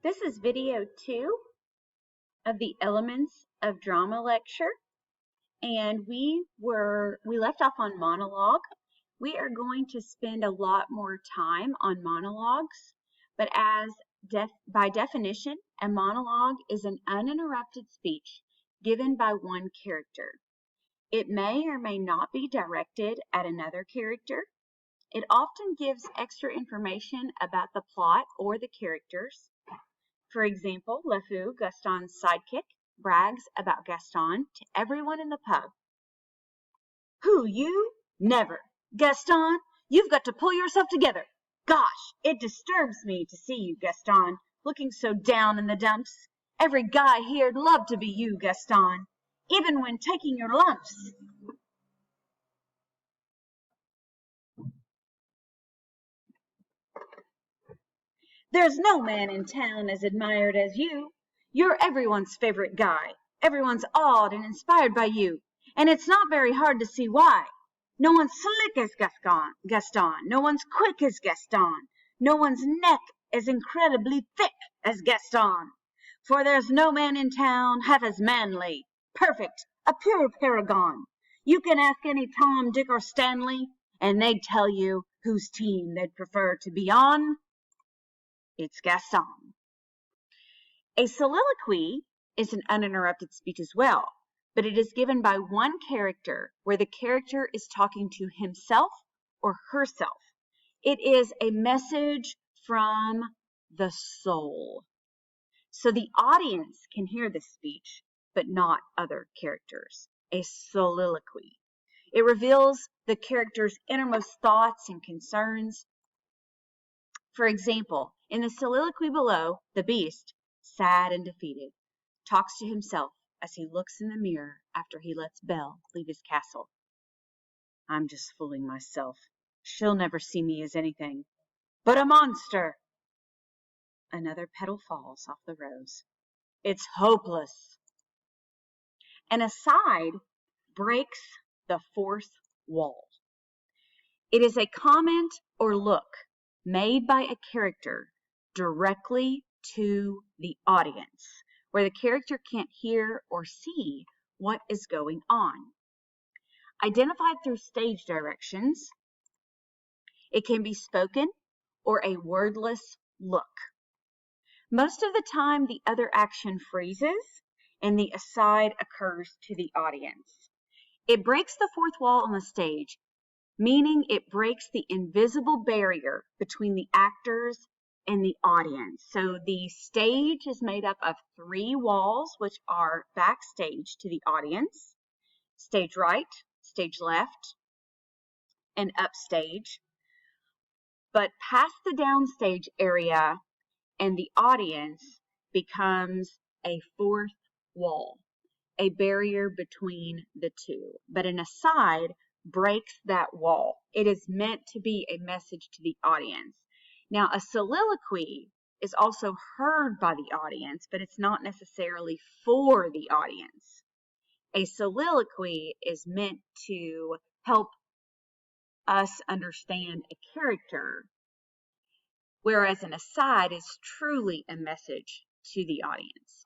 This is video 2 of the Elements of Drama lecture, and we left off on monologue. We are going to spend a lot more time on monologues, but by definition, a monologue is an uninterrupted speech given by one character. It may or may not be directed at another character. It often gives extra information about the plot or the characters. For example, LeFou, Gaston's sidekick, brags about Gaston to everyone in the pub. Who, you? Never. Gaston, you've got to pull yourself together. Gosh, it disturbs me to see you, Gaston, looking so down in the dumps. Every guy here'd love to be you, Gaston, even when taking your lumps. There's no man in town as admired as you. You're everyone's favorite guy. Everyone's awed and inspired by you. And it's not very hard to see why. No one's slick as Gaston. No one's quick as Gaston. No one's neck as incredibly thick as Gaston. For there's no man in town half as manly, perfect, a pure paragon. You can ask any Tom, Dick, or Stanley, and they'd tell you whose team they'd prefer to be on. It's Gaston. A soliloquy is an uninterrupted speech as well, but it is given by one character where the character is talking to himself or herself. It is a message from the soul. So the audience can hear this speech, but not other characters. A soliloquy. It reveals the character's innermost thoughts and concerns. For example, in the soliloquy below, the beast, sad and defeated, talks to himself as he looks in the mirror after he lets Belle leave his castle. I'm just fooling myself. She'll never see me as anything but a monster. Another petal falls off the rose. It's hopeless. An aside breaks the fourth wall. It is a comment or look made by a character directly to the audience, where the character can't hear or see what is going on. Identified through stage directions, it can be spoken or a wordless look. Most of the time, the other action freezes and the aside occurs to the audience. It breaks the fourth wall on the stage, meaning it breaks the invisible barrier between the actors and the audience. So the stage is made up of 3 walls, which are backstage to the audience: stage right, stage left, and upstage. But past the downstage area and the audience becomes a 4th wall, a barrier between the two. But an aside breaks that wall. It is meant to be a message to the audience. Now, a soliloquy is also heard by the audience, but it's not necessarily for the audience. A soliloquy is meant to help us understand a character, whereas an aside is truly a message to the audience.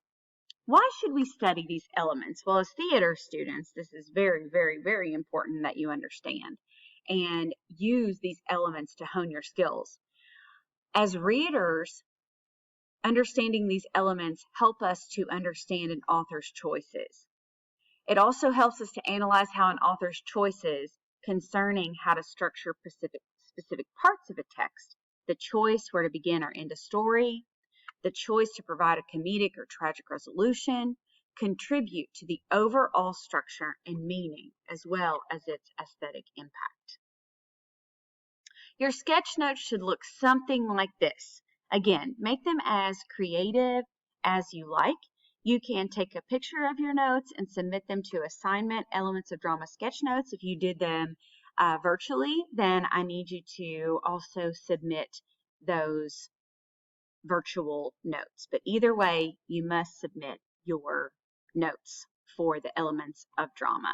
Why should we study these elements? Well, as theater students, this is very, very, very important that you understand and use these elements to hone your skills. As readers, understanding these elements help us to understand an author's choices. It also helps us to analyze how an author's choices concerning how to structure specific parts of a text, the choice where to begin or end a story, the choice to provide a comedic or tragic resolution, contribute to the overall structure and meaning, as well as its aesthetic impact. Your sketch notes should look something like this. Again, make them as creative as you like. You can take a picture of your notes and submit them to assignment Elements of Drama sketch notes. If you did them virtually, then I need you to also submit those virtual notes. But either way, you must submit your notes for the Elements of Drama.